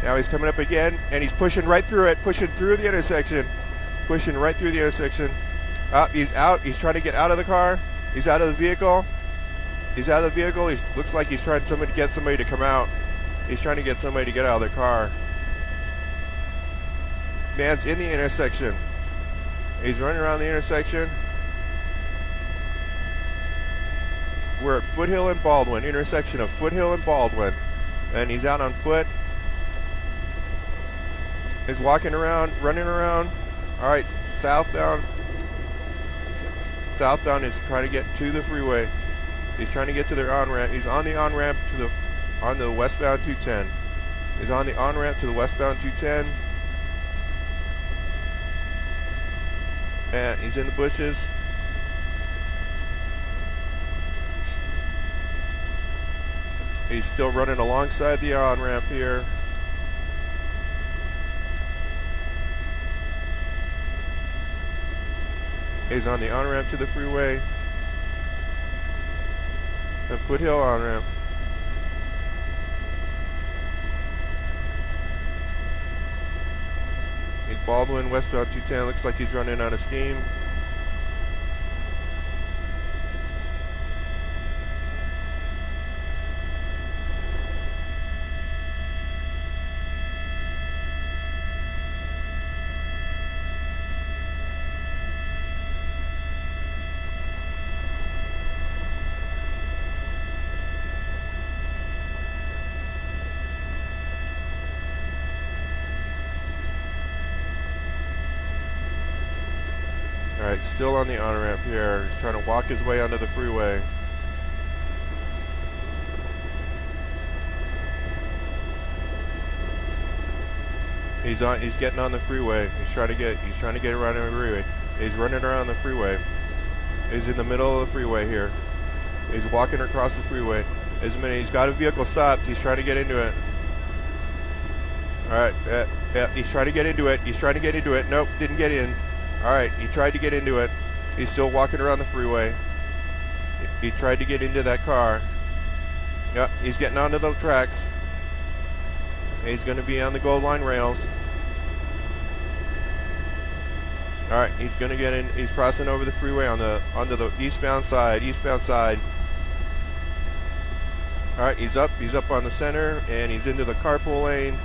Now he's coming up again, and he's pushing right through it, pushing through the intersection, pushing right through the intersection. He's out. He's trying to get out of the car. He's out of the vehicle. He's out of the vehicle. He looks like he's trying to get somebody to come out. He's trying to get somebody to get out of their car. Man's in the intersection. He's running around the intersection. We're at Foothill and Baldwin, intersection of Foothill and Baldwin. And he's out on foot. He's walking around, running around. All right, southbound. Southbound is trying to get to the freeway. He's trying to get to their on-ramp. He's on the on-ramp on the westbound 210. He's on the on-ramp to the westbound 210. And he's in the bushes. He's still running alongside the on-ramp here. He's on the on-ramp to the freeway. The Foothill on-ramp. In Baldwin, westbound 210, looks like he's running out of steam. Alright, still on the on-ramp here. He's trying to walk his way onto the freeway. He's getting on the freeway. He's trying to get around the freeway. He's running around the freeway. He's in the middle of the freeway here. He's walking across the freeway. He's got a vehicle stopped. He's trying to get into it. Alright, he's trying to get into it. He's trying to get into it. Nope, didn't get in. Alright, he tried to get into it. He's still walking around the freeway. He tried to get into that car. Yep, he's getting onto the tracks. He's going to be on the Gold Line rails. Alright, he's going to get in. He's crossing over the freeway onto the eastbound side. Alright, he's up on the center, and he's into the carpool lane.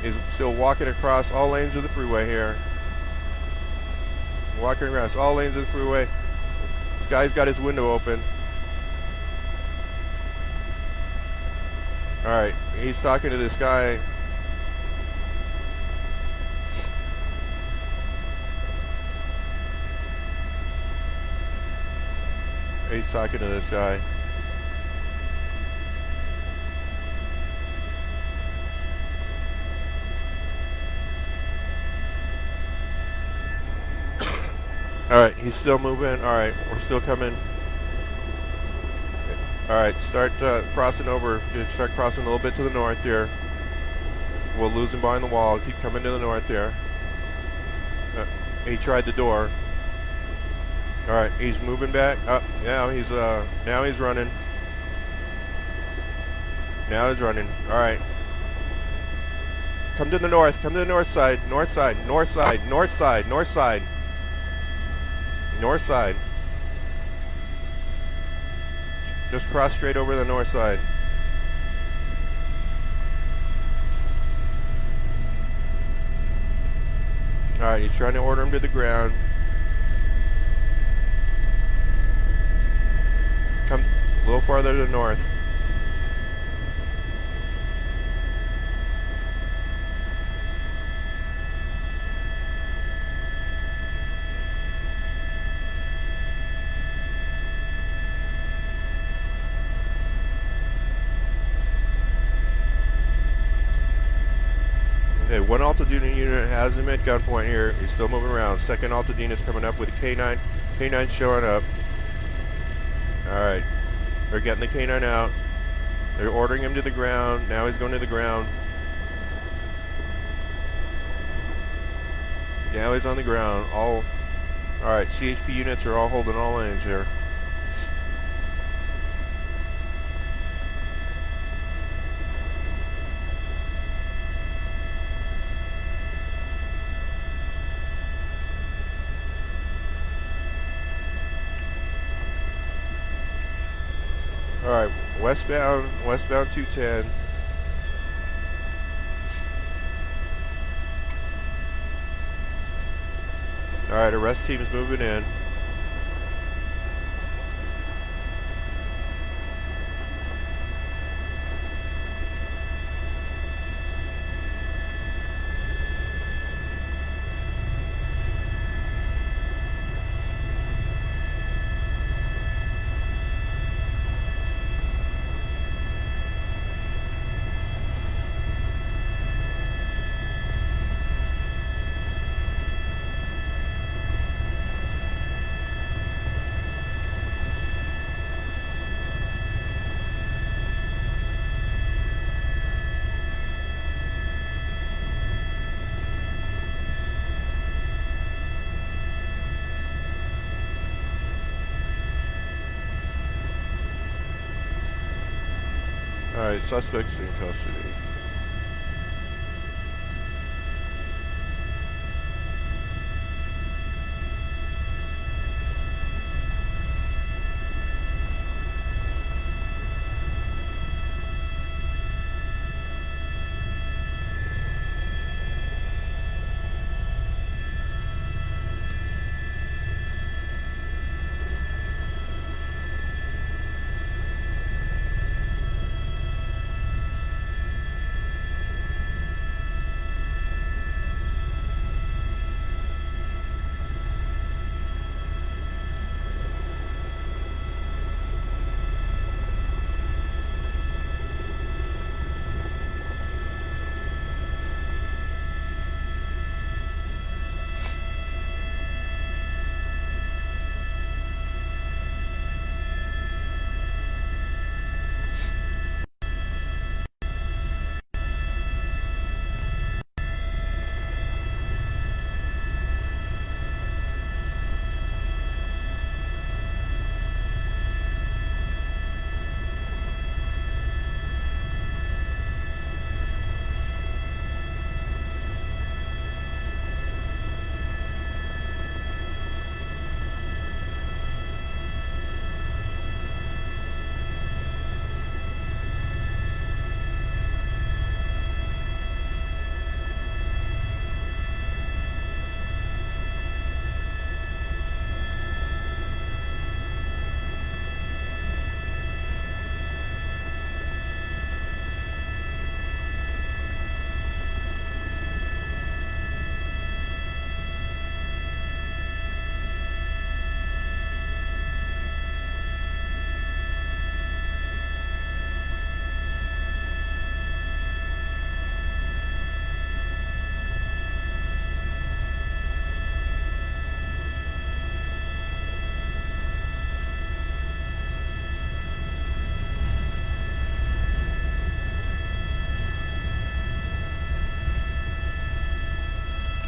He's still walking across all lanes of the freeway here. Walking across all lanes of the freeway. This guy's got his window open. Alright, he's talking to this guy. He's talking to this guy. Alright, he's still moving. Alright, we're still coming. Alright, start crossing over. Just start crossing a little bit to the north here. We'll lose him behind the wall. Keep coming to the north there. He tried the door. Alright, he's moving back. Now he's running. Now he's running. Alright. Come to the north. Come to the north side. North side. North side. North side. North side. North side. Just cross straight over the north side. Alright, he's trying to order him to the ground. Come a little farther to the north. Okay, one Altadena unit has him at gunpoint here. He's still moving around. Second Altadena is coming up with a K9. K9 showing up. Alright. They're getting the K9 out. They're ordering him to the ground. Now he's going to the ground. Now he's on the ground. Alright, CHP units are all holding all lanes here. All right, westbound 210. All right, arrest team's moving in. All right, suspects in custody.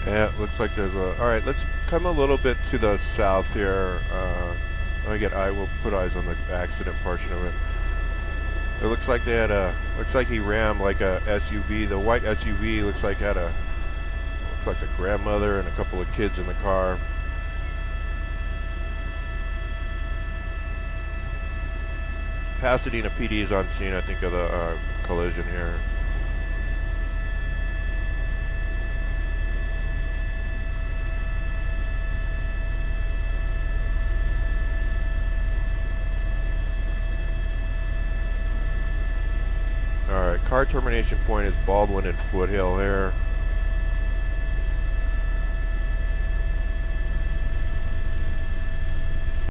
Yeah, it looks like there's a... Alright, let's come a little bit to the south here. I will put eyes on the accident portion of it. It looks like they had a... Looks like he rammed like a SUV. The white SUV looks like had a... Looks like a grandmother and a couple of kids in the car. Pasadena PD is on scene, I think, of the collision here. Car termination point is Baldwin and Foothill here.